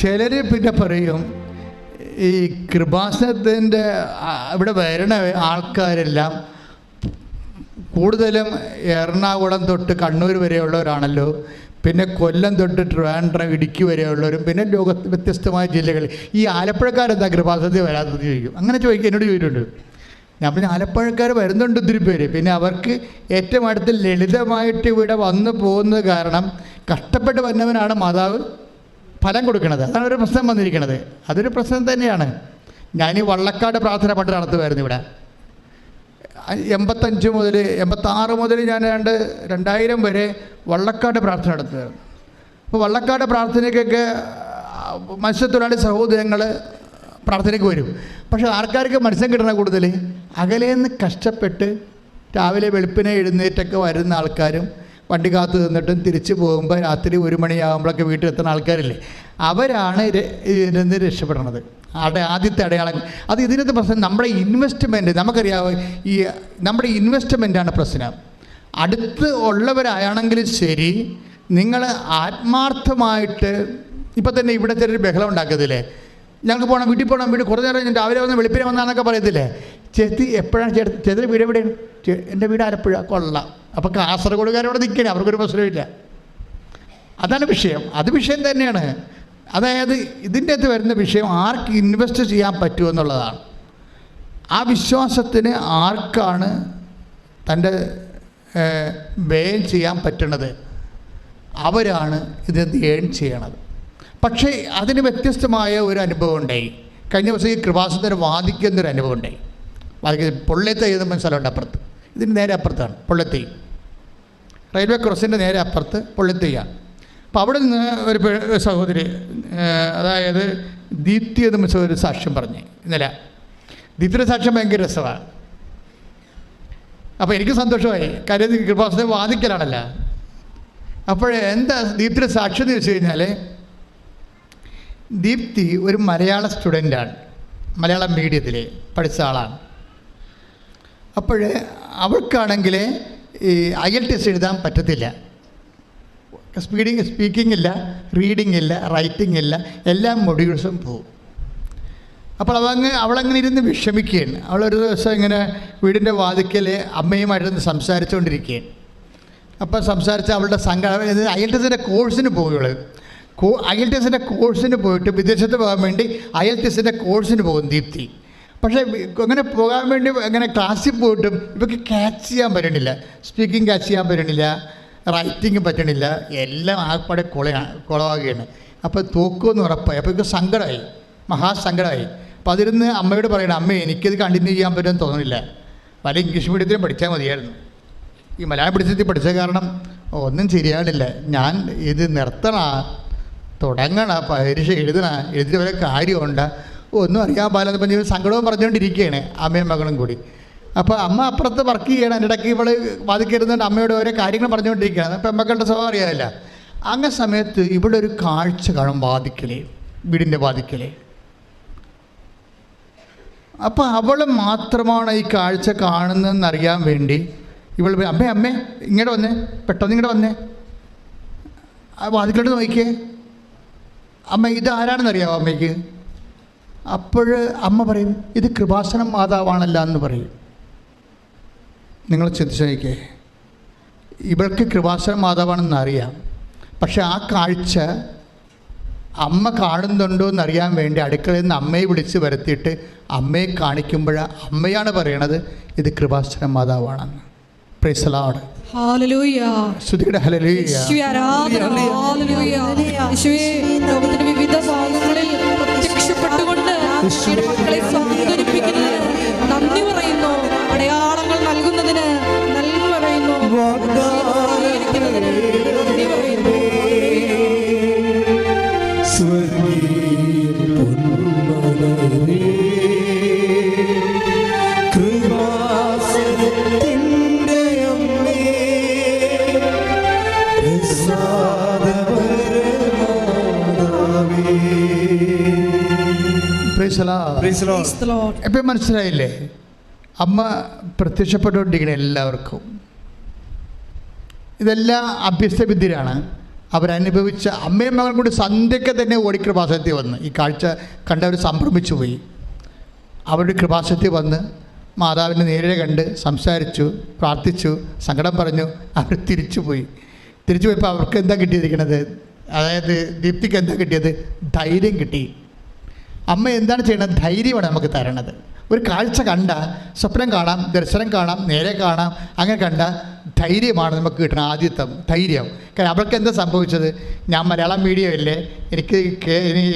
ചിലർ പിന്നെ പറയും ഈ കൃപാസനത്തിൻ്റെ ഇവിടെ വരണ ആൾക്കാരെല്ലാം കൂടുതലും എറണാകുളം തൊട്ട് കണ്ണൂർ വരെയുള്ളവരാണല്ലോ, പിന്നെ കൊല്ലം തൊട്ട് ട്രിവാൻഡ്രം ഇടുക്കി വരെയുള്ളവരും, പിന്നെ ലോകത്ത് വ്യത്യസ്തമായ ജില്ലകളിൽ. ഈ ആലപ്പുഴക്കാരെന്താ കൃപാസനത്തിൽ വരാത്തത് ചോദിക്കും. അങ്ങനെ ചോദിക്കും, എന്നോട് ചോദിച്ചിട്ടുണ്ട്. ഞാൻ പിന്നെ ആലപ്പുഴക്കാർ വരുന്നുണ്ട് ഒത്തിരി പേര്. പിന്നെ അവർക്ക് ഏറ്റവും അടുത്ത് ലളിതമായിട്ട് ഇവിടെ വന്നു പോകുന്നത് കാരണം കഷ്ടപ്പെട്ട് വന്നവനാണ് മാതാവ് ഫലം കൊടുക്കുന്നത്. അതാണ് ഒരു പ്രശ്നം വന്നിരിക്കുന്നത്. അതൊരു പ്രശ്നം തന്നെയാണ്. ഞാൻ ഈ വള്ളക്കാട് പ്രാർത്ഥന പണ്ട് നടത്തുമായിരുന്നു ഇവിടെ. 85 മുതൽ 86 മുതൽ ഞാൻ 2000 വരെ വള്ളക്കാട് പ്രാർത്ഥന നടത്തുമായിരുന്നു. അപ്പോൾ വള്ളക്കാട് പ്രാർത്ഥനയ്ക്കൊക്കെ മത്സ്യത്തൊഴിലാളി സഹോദരങ്ങൾ പ്രാർത്ഥനയ്ക്ക് വരും. പക്ഷേ ആൾക്കാർക്ക് മത്സ്യം കിട്ടണ കൂടുതൽ അകലേന്ന് കഷ്ടപ്പെട്ട് രാവിലെ വെളുപ്പിനെ എഴുന്നേറ്റൊക്കെ വരുന്ന ആൾക്കാരും വണ്ടി കാത്തു നിന്നിട്ടും തിരിച്ചു പോകുമ്പോൾ രാത്രി 1 മണിയാകുമ്പോഴൊക്കെ വീട്ടിലെത്തുന്ന ആൾക്കാരില്ലേ, അവരാണ് ഇതിൽ രക്ഷപ്പെടണത്. ആദ്യത്തെ അടയാളം അത്. ഇതിനകത്ത് പ്രശ്നം നമ്മുടെ ഇൻവെസ്റ്റ്മെൻറ്റ്. നമുക്കറിയാമോ, ഈ നമ്മുടെ ഇൻവെസ്റ്റ്മെൻറ്റാണ് പ്രശ്നം. അടുത്ത് ഉള്ളവരാണെങ്കിലും ശരി, നിങ്ങൾ ആത്മാർത്ഥമായിട്ട് ഇപ്പം തന്നെ ഇവിടെ ചിലർ ബഹളം ഉണ്ടാക്കത്തില്ലേ, ഞങ്ങൾക്ക് പോകണം, വീട്ടിൽ പോകണം, വീട്ടിൽ കുറേ നേരം രാവിലെ വന്ന് വെളുപ്പിനെ വന്നാന്നൊക്കെ പറയത്തില്ലേ. ചേച്ചി എപ്പോഴാണ് ചേച്ചിയുടെ വീട് എവിടെയാണ്? എൻ്റെ വീട് ആലപ്പുഴ. കൊള്ളാം. അപ്പോൾ കാസർഗോഡുകാരവിടെ നിൽക്കണേ, അവർക്കൊരു പ്രശ്നമില്ല. അതാണ് വിഷയം. അത് വിഷയം തന്നെയാണ്. അതായത് ഇതിൻ്റെ അകത്ത് വരുന്ന വിഷയം ആർക്ക് ഇൻവെസ്റ്റ് ചെയ്യാൻ പറ്റുമെന്നുള്ളതാണ്. ആ വിശ്വാസത്തിന് ആർക്കാണ് തൻ്റെ വ്യയം ചെയ്യാൻ പറ്റുന്നത്, അവരാണ് ഇത് ഏൺ ചെയ്യണത്. പക്ഷേ അതിന് വ്യത്യസ്തമായ ഒരു അനുഭവം ഉണ്ടായി. കഴിഞ്ഞ ദിവസം ഈ കൃപാസനത്തിന് വാദിക്കുന്നൊരു അനുഭവം ഉണ്ടായി. പൊള്ളത്തെ എഴുതുമ്പോൾ സ്ഥലമുണ്ട് അപ്പുറത്ത്, ഇതിന് നേരെ അപ്പുറത്താണ് പൊള്ളത്തൈ. റെയിൽവേ ക്രോസിൻ്റെ നേരെ അപ്പുറത്ത് പൊള്ളത്തൈയാണ്. അപ്പോൾ അവിടെ നിന്ന് ഒരു സഹോദരി, അതായത് ദീപ്തി എന്ന് ഒരു സാക്ഷ്യം പറഞ്ഞ് ഇന്നലെ. ദീപ്തിയുടെ സാക്ഷ്യം ഭയങ്കര രസമാണ്. അപ്പോൾ എനിക്ക് സന്തോഷമായി, കാര്യം കൃപാസന വാദിക്കലാണല്ലോ. അപ്പോൾ എന്താ ദീപ്തിയുടെ സാക്ഷ്യം എന്ന് വെച്ച് കഴിഞ്ഞാൽ, ദീപ്തി ഒരു മലയാള സ്റ്റുഡൻ്റാണ്, മലയാളം മീഡിയത്തിൽ പഠിച്ച ആളാണ്. അപ്പോൾ അവൾക്കാണെങ്കിൽ ഈ IELTS എഴുതാൻ പറ്റത്തില്ല. സ്പീക്കിംഗ് ഇല്ല, റീഡിംഗ് ഇല്ല, റൈറ്റിംഗ് ഇല്ല, എല്ലാ മൊഡ്യൂൾസും പോകും. അപ്പോൾ അവളങ്ങനെ ഇരുന്ന് വിഷമിക്കുകയാണ്. അവളൊരു ദിവസം ഇങ്ങനെ വീടിൻ്റെ വാതിക്കൽ അമ്മയുമായിട്ടിരുന്ന് സംസാരിച്ചുകൊണ്ടിരിക്കുകയാണ്. അപ്പോൾ സംസാരിച്ച അവളുടെ IELTSൻ്റെ കോഴ്സിന് പോകുകയുള്ളൂ. IELTSൻ്റെ കോഴ്സിന് പോയിട്ട് വിദേശത്ത് പോകാൻ വേണ്ടി IELTSൻ്റെ കോഴ്സിന് പോകും ദീപ്തി. പക്ഷേ അങ്ങനെ പോകാൻ വേണ്ടി അങ്ങനെ ക്ലാസ്സിൽ പോയിട്ടും ഇവർക്ക് ക്യാച്ച് ചെയ്യാൻ പറ്റണില്ല. സ്പീക്കിംഗ് ക്യാച്ച് ചെയ്യാൻ പറ്റണില്ല, റൈറ്റിംഗ് പറ്റണില്ല, എല്ലാം ആൾപ്പാടെ കുളമാകുകയാണ്. അപ്പോൾ തോക്കുമെന്ന് ഉറപ്പായി. അപ്പോൾ ഇവർക്ക് സങ്കടമായി, മഹാസങ്കടമായി. അപ്പോൾ അതിരുന്ന് അമ്മയോട് പറയണം, അമ്മ എനിക്കത് കണ്ടിന്യൂ ചെയ്യാൻ പറ്റുമെന്ന് തോന്നുന്നില്ല, പല ഇംഗ്ലീഷ് മീഡിയത്തിലും പഠിച്ചാൽ മതിയായിരുന്നു. ഈ മലയാളം പഠിച്ചത്തിൽ പഠിച്ച കാരണം ഒന്നും ശരിയാവില്ല. ഞാൻ ഇത് തുടങ്ങണ പരീക്ഷ എഴുതിയിട്ട് വരെ കാര്യമുണ്ട്, ഒന്നും അറിയാൻ പാടില്ലെന്ന് പറഞ്ഞ് സങ്കടവും പറഞ്ഞുകൊണ്ടിരിക്കുകയാണ് അമ്മയും മകളും കൂടി. അപ്പോൾ അമ്മ അപ്പുറത്ത് വർക്ക് ചെയ്യണം, എൻ്റെ ഇടയ്ക്ക് ഇവൾ വാദിക്കരുന്നുണ്ട്, അമ്മയോട് ഓരോ കാര്യങ്ങൾ പറഞ്ഞുകൊണ്ടിരിക്കുകയാണ്. അപ്പം അമ്മക്കളുടെ സ്വഭാവം അറിയാമല്ല. അങ്ങനെ സമയത്ത് ഇവിടെ ഒരു കാഴ്ച കാണും വാതിക്കലേ, വീടിൻ്റെ വാതിക്കലേ. അപ്പോൾ അവൾ മാത്രമാണ് ഈ കാഴ്ച കാണുന്നതെന്നറിയാൻ വേണ്ടി ഇവൾ അമ്മേ ഇങ്ങോട്ട് വന്നേ, പെട്ടെന്ന് ഇങ്ങോട്ട് വന്നേ, ആ വാതിക്കലോട്ട് നോക്കിയേ അമ്മ, ഇതാരാണെന്നറിയാമോ അമ്മയ്ക്ക്? അപ്പോൾ അമ്മ പറയും, ഇത് കൃപാസനം മാതാവാണല്ല എന്ന് പറയും. നിങ്ങൾ ചിന്തിച്ച് നോക്കിയേ, ഇവൾക്ക് കൃപാസനം മാതാവാണെന്ന് അറിയാം, പക്ഷെ ആ കാഴ്ച അമ്മ കാണുന്നുണ്ടോ എന്നറിയാൻ വേണ്ടി അടുക്കളയിൽ നിന്ന് അമ്മയെ വിളിച്ച് വരുത്തിയിട്ട് അമ്മയെ കാണിക്കുമ്പോൾ അമ്മയാണ് പറയണത് ഇത് കൃപാസനം മാതാവാണെന്ന്. Praise the Lord. ഹല്ലേലൂയ. സ്തുതിയുടെ ഹല്ലേലൂയ. യേശുവേ ആരാധന. ഹല്ലേലൂയ. യേശുവേ ലോകത്തിന്റെ വിവിധ ഭാഗങ്ങളിൽ പ്രത്യക്ഷപ്പെട്ടുകൊണ്ട് യേശുവിന്റെ മക്കളെ സാന്ത്വനിപ്പിക്കുന്നതിന് നന്ദി പറയുന്നു. അടയാളങ്ങൾ നൽകുന്നതിന് നന്ദി പറയുന്നു. നന്ദി പറയുന്നു. എപ്പോഴും മനസ്സിലായില്ലേ, അമ്മ പ്രത്യക്ഷപ്പെട്ടുകൊണ്ടിരിക്കണ എല്ലാവർക്കും. ഇതെല്ലാം അഭ്യസ്തവിദ്യരാണ്. അവരനുഭവിച്ച അമ്മയും മകളും കൂടി സന്ധ്യയ്ക്ക് തന്നെ ഓടി കൃപാസനത്തിൽ വന്ന് ഈ കാഴ്ച കണ്ടവർ സംഭ്രമിച്ചു പോയി. അവരുടെ കൃപാസനത്തിൽ വന്ന് മാതാവിനെ നേരെ കണ്ട് സംസാരിച്ചു, പ്രാർത്ഥിച്ചു, സങ്കടം പറഞ്ഞു. അവർ തിരിച്ചു പോയപ്പോൾ അവർക്ക് എന്താ കിട്ടിയിരിക്കണത്? അതായത് ദീപ്തിക്ക് എന്താ കിട്ടിയത്? ധൈര്യം കിട്ടി. അമ്മ എന്താണ് ചെയ്യണത്? ധൈര്യമാണ് നമുക്ക് തരണത്. ഒരു കാഴ്ച കണ്ട, സ്വപ്നം കാണാം, ദർശനം കാണാം, നേരെ കാണാം, അങ്ങനെ കണ്ട ധൈര്യമാണ് നമുക്ക് കിട്ടുന്ന ആദ്യത്തെ ധൈര്യം. കാരണം അവൾക്ക് എന്താ സംഭവിച്ചത്? ഞാൻ മലയാളം മീഡിയം അല്ലേ, എനിക്ക്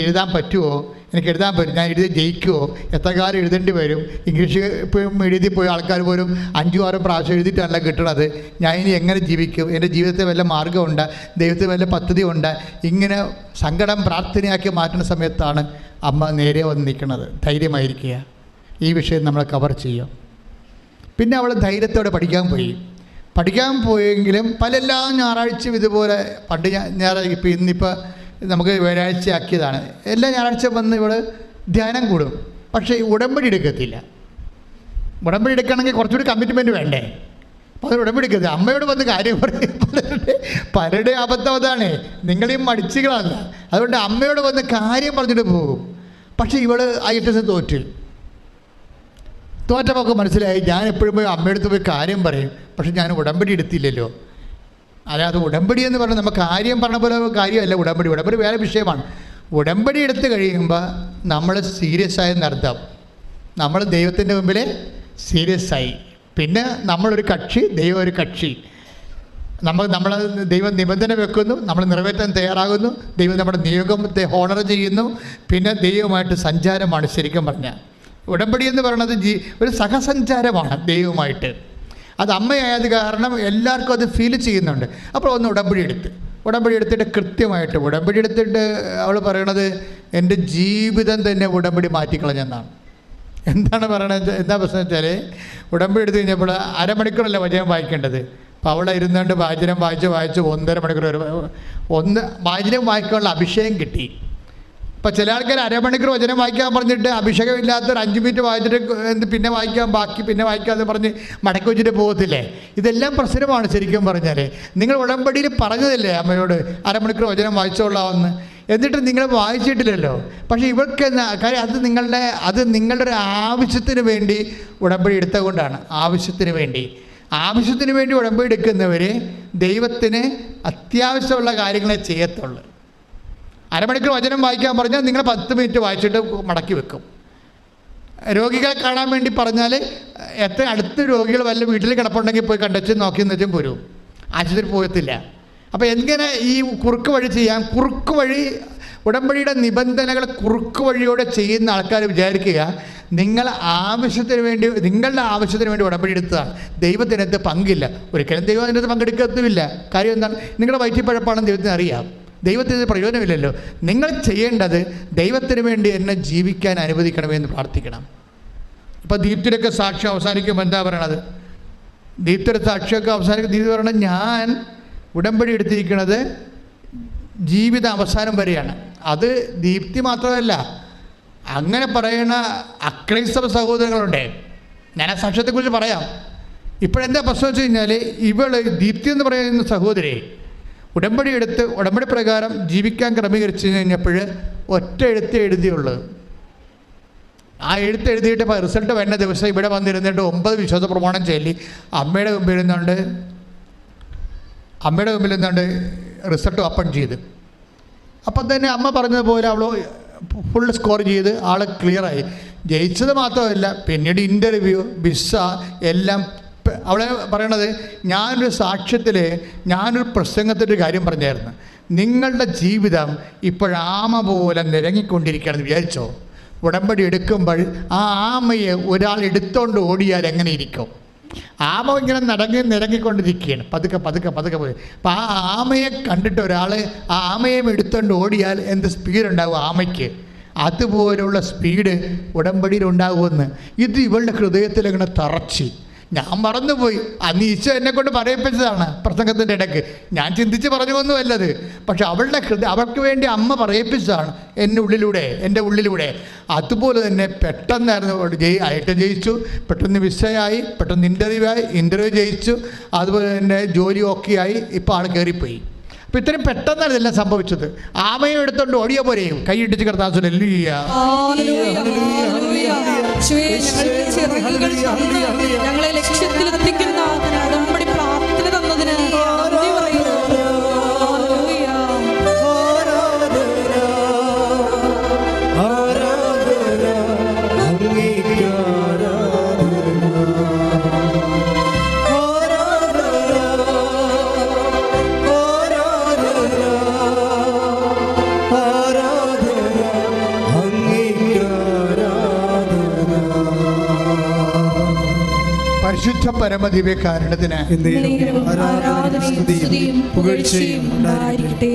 എഴുതാൻ പറ്റുമോ, എനിക്ക് എഴുതാൻ പറ്റും, ഞാൻ എഴുതി ജയിക്കുമോ, എത്ര കാലം എഴുതേണ്ടി വരും, ഇംഗ്ലീഷ് ഇപ്പോൾ എഴുതി പോയ ആൾക്കാർ പോലും 5-6 പ്രാവശ്യം എഴുതിയിട്ടല്ല കിട്ടണത്, ഞാൻ ഇനി എങ്ങനെ ജീവിക്കും, എൻ്റെ ജീവിതത്തിൽ വല്ല മാർഗ്ഗമുണ്ട്, ദൈവത്തിൽ വല്ല പദ്ധതി ഉണ്ട്, ഇങ്ങനെ സങ്കടം പ്രാർത്ഥനയാക്കി മാറ്റുന്ന സമയത്താണ് അമ്മ നേരെ വന്ന് നിൽക്കുന്നത്. ധൈര്യമായിരിക്കുക, ഈ വിഷയം നമ്മൾ കവർ ചെയ്യും. പിന്നെ അവൾ ധൈര്യത്തോടെ പഠിക്കാൻ പോയെങ്കിലും എല്ലാ ഞായറാഴ്ചയും ഇതുപോലെ പണ്ട് ഞായറാഴ്ച ഇന്നിപ്പോൾ നമുക്ക് വ്യാഴാഴ്ച ആക്കിയതാണ്, എല്ലാ ഞായറാഴ്ച വന്ന് ഇവിടെ ധ്യാനം കൂടും. പക്ഷേ ഉടമ്പടി എടുക്കത്തില്ല. ഉടമ്പടി എടുക്കണമെങ്കിൽ കുറച്ചുകൂടി കമ്മിറ്റ്മെൻറ്റ് വേണ്ടേ? അപ്പോൾ അത് ഉടമ്പടി എടുക്കത്തില്ല. അമ്മയോട് വന്ന് കാര്യം പറയും. പലരുടെ അബദ്ധം അതാണ്, നിങ്ങളെയും മടിച്ചുകളല്ല. അതുകൊണ്ട് അമ്മയോട് വന്ന് കാര്യം പറഞ്ഞിട്ട് പോകും. പക്ഷേ ഇവൾ IELTS തോറ്റപ്പോൾ മനസ്സിലായി, ഞാൻ എപ്പോഴും പോയി അമ്മയടുത്ത് പോയി കാര്യം പറയും, പക്ഷെ ഞാൻ ഉടമ്പടി എടുത്തില്ലല്ലോ. അല്ലാതെ ഉടമ്പടി എന്ന് പറഞ്ഞാൽ നമുക്ക് കാര്യം പറഞ്ഞ പോലെ കാര്യമല്ല. ഉടമ്പടി വേറെ വിഷയമാണ്. ഉടമ്പടി എടുത്ത് കഴിയുമ്പോൾ നമ്മൾ സീരിയസ് ആയെന്നർത്ഥം. നമ്മൾ ദൈവത്തിൻ്റെ മുമ്പിൽ സീരിയസ് ആയി. പിന്നെ നമ്മളൊരു കക്ഷി, ദൈവം ഒരു കക്ഷി. നമ്മൾ ദൈവം നിബന്ധന വെക്കുന്നു, നമ്മൾ നിറവേറ്റാൻ തയ്യാറാകുന്നു, ദൈവം നമ്മുടെ നിയോഗത്തെ ഹോണർ ചെയ്യുന്നു. പിന്നെ ദൈവമായിട്ട് സഞ്ചാരമാണ് ശരിക്കും പറഞ്ഞാൽ. ഉടമ്പടി എന്ന് പറയുന്നത് ഒരു സഹസഞ്ചാരമാണ് ദൈവമായിട്ട്. അത് അമ്മയായത് കാരണം എല്ലാവർക്കും അത് ഫീൽ ചെയ്യുന്നുണ്ട്. അപ്പോൾ ഒന്ന് ഉടമ്പടി എടുത്തിട്ട് കൃത്യമായിട്ട് ഉടമ്പടി എടുത്തിട്ട് അവൾ പറയണത്, എൻ്റെ ജീവിതം തന്നെ ഉടമ്പടി മാറ്റിക്കളഞ്ഞെന്നാണ്. എന്താണ് പറയണത്? എന്താ പ്രശ്നം വെച്ചാൽ, ഉടമ്പടി എടുത്ത് കഴിഞ്ഞപ്പോൾ 1/2 മണിക്കൂറല്ല വചനം വായിക്കേണ്ടത്. അപ്പോൾ അവിടെ ഇരുന്നുകൊണ്ട് വചനം വായിച്ച് 1.5 മണിക്കൂർ വചനം വായിക്കാനുള്ള അഭിഷേകം കിട്ടി. ഇപ്പോൾ ചില ആൾക്കാർ 1/2 മണിക്കൂർ വചനം വായിക്കാൻ പറഞ്ഞിട്ട് അഭിഷേകമില്ലാത്തൊരു 5 മിനിറ്റ് വായിച്ചിട്ട് പിന്നെ വായിക്കാം, ബാക്കി പിന്നെ വായിക്കാമെന്ന് പറഞ്ഞ് മടക്കി വെച്ചിട്ട് പോകത്തില്ലേ? ഇതെല്ലാം പ്രശ്നമാണ് ശരിക്കും പറഞ്ഞാൽ. നിങ്ങൾ ഉടമ്പടിയിൽ പറഞ്ഞതല്ലേ അമ്മയോട് 1/2 മണിക്കൂർ വചനം വായിച്ചോളാമെന്ന്, എന്നിട്ട് നിങ്ങൾ വായിച്ചിട്ടില്ലല്ലോ. പക്ഷേ ഇവർക്ക് കാര്യം അത് നിങ്ങളുടെ ഒരു ആവശ്യത്തിന് വേണ്ടി ഉടമ്പടി എടുത്തുകൊണ്ടാണ്. ആവശ്യത്തിന് വേണ്ടി ഉടമ്പടി എടുക്കുന്നവർ ദൈവത്തിന് അത്യാവശ്യമുള്ള കാര്യങ്ങളെ ചെയ്യത്തുള്ളൂ. 1/2 മണിക്കൂർ വചനം വായിക്കാൻ പറഞ്ഞാൽ നിങ്ങൾ 10 മിനിറ്റ് വായിച്ചിട്ട് മടക്കി വെക്കും. രോഗികളെ കാണാൻ വേണ്ടി പറഞ്ഞാൽ എത്ര അടുത്ത് രോഗികൾ വല്ല വീട്ടിൽ കിടപ്പുണ്ടെങ്കിൽ പോയി കണ്ടുവെച്ച് നോക്കി വെച്ചും പോരും, ആശുപത്രി പോകത്തില്ല. അപ്പോൾ എങ്ങനെ ഈ കുറുക്ക് വഴി ചെയ്യാം? കുറുക്ക് വഴി ഉടമ്പടിയുടെ നിബന്ധനകൾ കുറുക്ക് വഴിയോടെ ചെയ്യുന്ന ആൾക്കാർ വിചാരിക്കുക നിങ്ങളുടെ ആവശ്യത്തിന് വേണ്ടി ഉടമ്പടി എടുത്തതാണ്, ദൈവത്തിനകത്ത് പങ്കില്ല. ഒരിക്കലും ദൈവം അതിനകത്ത് പങ്കെടുക്കത്തുമില്ല. കാര്യം എന്താണ്? നിങ്ങളുടെ വയറ്റിപ്പഴപ്പാണെന്ന് ദൈവത്തിന് അറിയാം. ദൈവത്തിന് പ്രയോജനമില്ലല്ലോ. നിങ്ങൾ ചെയ്യേണ്ടത് ദൈവത്തിന് വേണ്ടി എന്നെ ജീവിക്കാൻ അനുവദിക്കണമെന്ന് പ്രാർത്ഥിക്കണം. ഇപ്പോൾ ദീപ്തിയുടെയൊക്കെ സാക്ഷ്യം അവസാനിക്കുമ്പോൾ എന്താ പറയണത്? ദീപ്തിയുടെ സാക്ഷിയൊക്കെ അവസാനിക്കും. ദീപ്തി പറയണത്, ഞാൻ ഉടമ്പടി എടുത്തിരിക്കുന്നത് ജീവിത അവസാനം വരെയാണ്. അത് ദീപ്തി മാത്രമല്ല, അങ്ങനെ പറയുന്ന അക്രൈസ്തവ സഹോദരങ്ങളുണ്ട്. ഞാൻ ആ സാക്ഷ്യത്തെക്കുറിച്ച് പറയാം. ഇപ്പോഴെന്താ പ്രശ്നം വെച്ച് കഴിഞ്ഞാൽ, ദീപ്തി എന്ന് പറയുന്ന സഹോദരി ഉടമ്പടി പ്രകാരം ജീവിക്കാൻ ക്രമീകരിച്ച് കഴിഞ്ഞപ്പോൾ ഒറ്റ എഴുതിയുള്ളൂ. ആ എഴുതിയിട്ട് റിസൾട്ട് വരുന്ന ദിവസം ഇവിടെ വന്നിരുന്നിട്ട് 9 വിശ്വാസ പ്രമാണം ചൊല്ലി അമ്മയുടെ മുമ്പിൽ നിന്നുകൊണ്ട് റിസൾട്ട് ഓപ്പൺ ചെയ്ത്. അപ്പം തന്നെ അമ്മ പറഞ്ഞതുപോലെ അവൾ ഫുൾ സ്കോർ ചെയ്ത് ആൾ ക്ലിയറായി. ജയിച്ചത് മാത്രമല്ല, പിന്നീട് ഇൻ്റർവ്യൂ, വിസ എല്ലാം. അവളെ പറയണത്, ഞാനൊരു പ്രസംഗത്തിൻ്റെ കാര്യം പറഞ്ഞായിരുന്നു, നിങ്ങളുടെ ജീവിതം ഇപ്പോഴാമ പോലെ നിരങ്ങിക്കൊണ്ടിരിക്കുകയാണെന്ന് വിചാരിച്ചോ? ഉടമ്പടി എടുക്കുമ്പോൾ ആ ആമയെ ഒരാൾ എടുത്തോണ്ട് ഓടിയാൽ എങ്ങനെ ഇരിക്കും? ആമ ഇങ്ങനെ നിരങ്ങിക്കൊണ്ടിരിക്കുകയാണ്, പതുക്കെ പോയി. അപ്പം ആ ആമയെ കണ്ടിട്ട് ഒരാൾ ആ ആമയെ എടുത്തോണ്ട് ഓടിയാൽ എന്ത് സ്പീഡ് ഉണ്ടാവും ആമയ്ക്ക്? അതുപോലുള്ള സ്പീഡ് ഉടമ്പടിയിൽ ഉണ്ടാകുമെന്ന്. ഇത് ഇവളുടെ ഹൃദയത്തിൽ ഇങ്ങനെ തറച്ച്. ഞാൻ മറന്നുപോയി, അന്ന് ഈശോ എന്നെ കൊണ്ട് പറയിപ്പിച്ചതാണ് പ്രസംഗത്തിൻ്റെ ഇടയ്ക്ക്. ഞാൻ ചിന്തിച്ച് പറഞ്ഞൊന്നുമല്ലത്. പക്ഷെ അവൾക്ക് വേണ്ടി അമ്മ പറയിപ്പിച്ചതാണ് എൻ്റെ ഉള്ളിലൂടെ. അതുപോലെ തന്നെ പെട്ടെന്നായിരുന്നു ഐറ്റം ജയിച്ചു, പെട്ടെന്ന് വിസയായി, പെട്ടെന്ന് ഇൻ്റർവ്യൂ ജയിച്ചു, അതുപോലെ തന്നെ ജോലി ഓക്കെ ആയി. ഇപ്പോൾ ആൾ കയറിപ്പോയി. അപ്പോൾ ഇത്രയും പെട്ടെന്നാണ് ഇതെല്ലാം സംഭവിച്ചത്. ആമയും എടുത്തോണ്ട് ഓടിയ പോലെയും കൈയിട്ടിച്ച് കർത്താവിനെ ഞങ്ങളെ ലക്ഷ്യത്തിലെത്തിക്കുന്ന ഉടമ്പടി പ്രാർത്ഥന തന്നതിന് നന്ദി പറയുന്നു. ആരാധന പരിശുദ്ധ പരമദിവ്യ കാരുണ്യത്തിന് ആരാധനയും സ്തുതിയും പുകഴ്ചയും ഉണ്ടായിരിക്കട്ടെ.